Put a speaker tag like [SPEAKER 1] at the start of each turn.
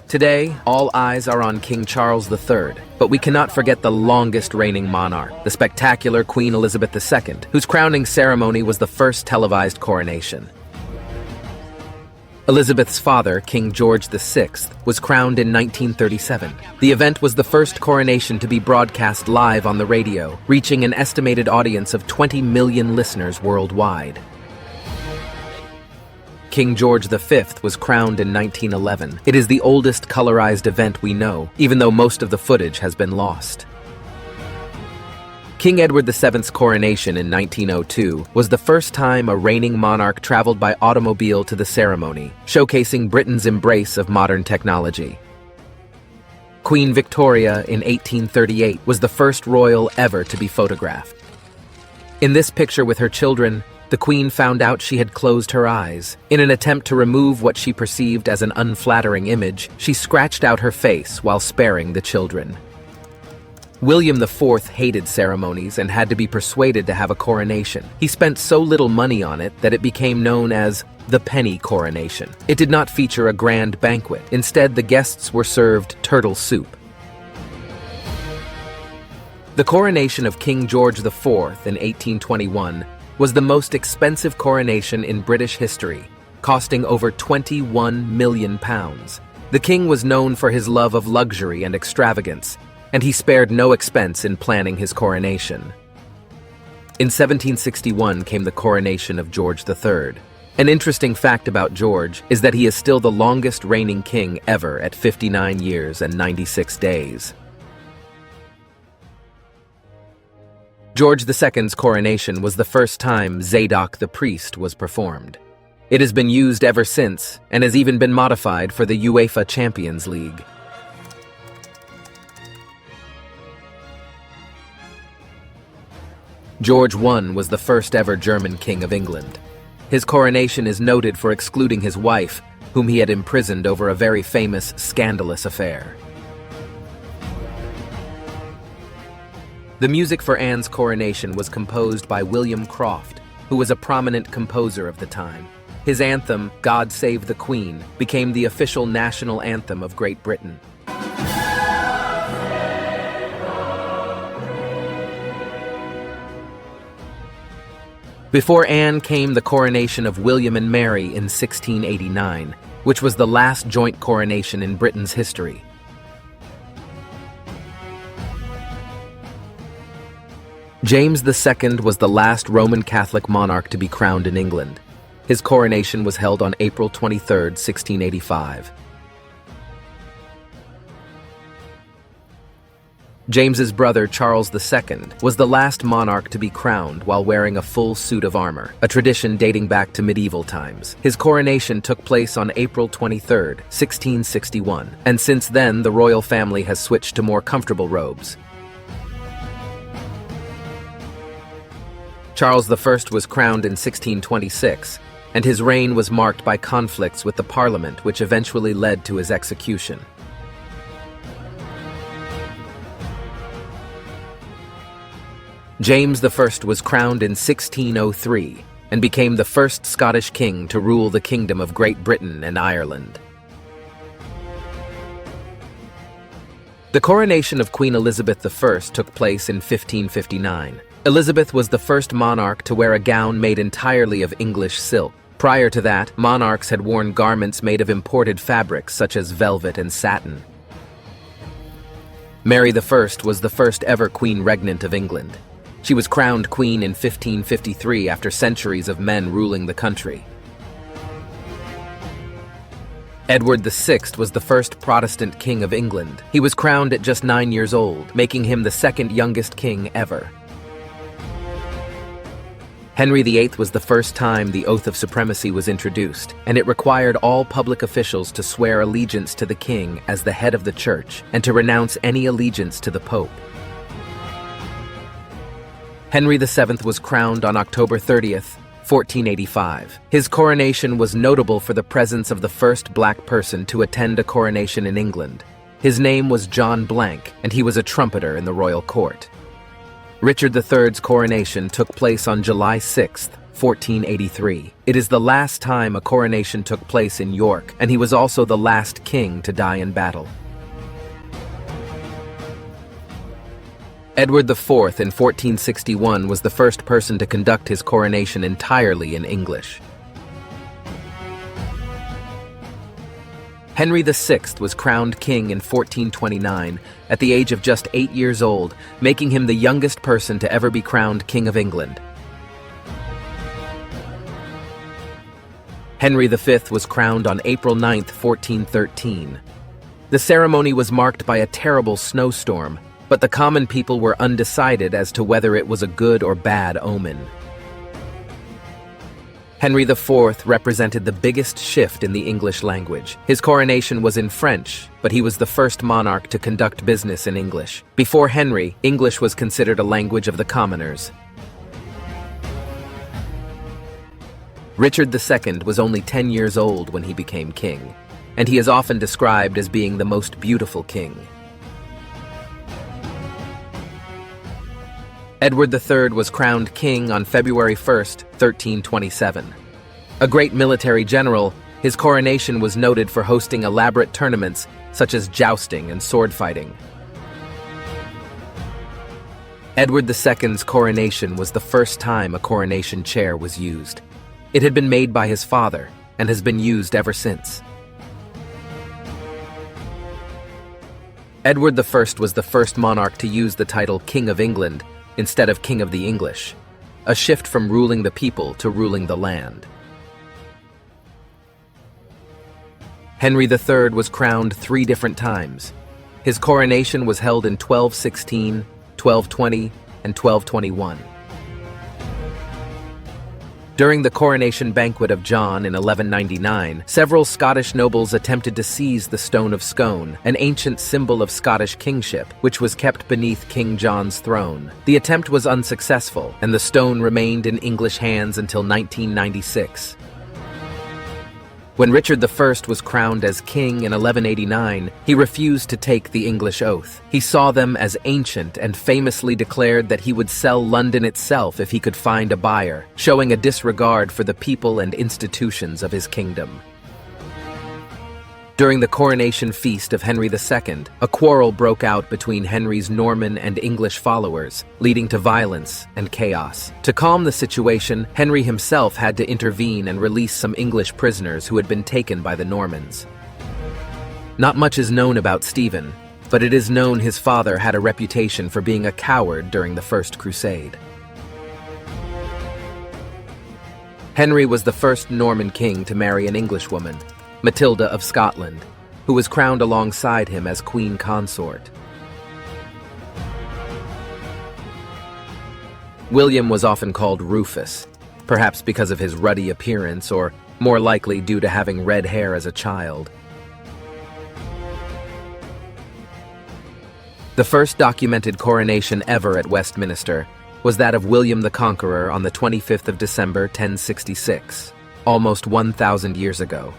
[SPEAKER 1] Today, all eyes are on King Charles III, but we cannot forget the longest reigning monarch, the spectacular Queen Elizabeth II, whose crowning ceremony was the first televised coronation. Elizabeth's father, King George VI, was crowned in 1937. The event was the first coronation to be broadcast live on the radio, reaching an estimated audience of 20 million listeners worldwide. King George V was crowned in 1911. It is the oldest colorized event we know, even though most of the footage has been lost. King Edward VII's coronation in 1902 was the first time a reigning monarch traveled by automobile to the ceremony, showcasing Britain's embrace of modern technology. Queen Victoria in 1838 was the first royal ever to be photographed. In this picture with her children, the Queen found out she had closed her eyes. In an attempt to remove what she perceived as an unflattering image, she scratched out her face while sparing the children. William IV hated ceremonies and had to be persuaded to have a coronation. He spent so little money on it that it became known as the penny coronation. It did not feature a grand banquet. Instead, the guests were served turtle soup. The coronation of King George IV in 1821 was the most expensive coronation in British history, costing over £21 million. The king was known for his love of luxury and extravagance, and he spared no expense in planning his coronation. In 1761 came the coronation of George III. An interesting fact about George is that he is still the longest reigning king ever at 59 years and 96 days. George II's coronation was the first time Zadok the priest was performed. It has been used ever since and has even been modified for the UEFA Champions League. George I was the first ever German king of England. His coronation is noted for excluding his wife, whom he had imprisoned over a very famous, scandalous affair. The music for Anne's coronation was composed by William Croft, who was a prominent composer of the time. His anthem, God Save the Queen, became the official national anthem of Great Britain. Before Anne came the coronation of William and Mary in 1689, which was the last joint coronation in Britain's history. James II was the last Roman Catholic monarch to be crowned in England. His coronation was held on April 23, 1685. James's brother Charles II was the last monarch to be crowned while wearing a full suit of armor, a tradition dating back to medieval times. His coronation took place on April 23, 1661, and since then the royal family has switched to more comfortable robes. Charles I was crowned in 1626, and his reign was marked by conflicts with the Parliament, which eventually led to his execution. James I was crowned in 1603 and became the first Scottish king to rule the Kingdom of Great Britain and Ireland. The coronation of Queen Elizabeth I took place in 1559. Elizabeth was the first monarch to wear a gown made entirely of English silk. Prior to that, monarchs had worn garments made of imported fabrics such as velvet and satin. Mary I was the first ever queen regnant of England. She was crowned queen in 1553 after centuries of men ruling the country. Edward VI was the first Protestant king of England. He was crowned at just 9 years old, making him the second youngest king ever. Henry VIII was the first time the oath of supremacy was introduced, and it required all public officials to swear allegiance to the king as the head of the church and to renounce any allegiance to the Pope. Henry VII was crowned on October 30th, 1485. His coronation was notable for the presence of the first black person to attend a coronation in England. His name was John Blank, and he was a trumpeter in the royal court. Richard III's coronation took place on July 6, 1483. It is the last time a coronation took place in York, and he was also the last king to die in battle. Edward IV in 1461 was the first person to conduct his coronation entirely in English. Henry VI was crowned king in 1429 at the age of just 8 years old, making him the youngest person to ever be crowned King of England. Henry V was crowned on April 9, 1413. The ceremony was marked by a terrible snowstorm, but the common people were undecided as to whether it was a good or bad omen. Henry IV represented the biggest shift in the English language. His coronation was in French, but he was the first monarch to conduct business in English. Before Henry, English was considered a language of the commoners. Richard II was only 10 years old when he became king, and he is often described as being the most beautiful king. Edward III was crowned king on February 1, 1327. A great military general, his coronation was noted for hosting elaborate tournaments such as jousting and sword fighting. Edward II's coronation was the first time a coronation chair was used. It had been made by his father and has been used ever since. Edward I was the first monarch to use the title King of England instead of King of the English, a shift from ruling the people to ruling the land. Henry III was crowned 3 different times. His coronation was held in 1216, 1220, and 1221. During the coronation banquet of John in 1199, several Scottish nobles attempted to seize the Stone of Scone, an ancient symbol of Scottish kingship, which was kept beneath King John's throne. The attempt was unsuccessful, and the stone remained in English hands until 1996. When Richard I was crowned as king in 1189, he refused to take the English oath. He saw them as ancient and famously declared that he would sell London itself if he could find a buyer, showing a disregard for the people and institutions of his kingdom. During the coronation feast of Henry II, a quarrel broke out between Henry's Norman and English followers, leading to violence and chaos. To calm the situation, Henry himself had to intervene and release some English prisoners who had been taken by the Normans. Not much is known about Stephen, but it is known his father had a reputation for being a coward during the First Crusade. Henry was the first Norman king to marry an Englishwoman, Matilda of Scotland, who was crowned alongside him as queen consort. William was often called Rufus, perhaps because of his ruddy appearance or more likely due to having red hair as a child. The first documented coronation ever at Westminster was that of William the Conqueror on the 25th of December, 1066, almost 1,000 years ago.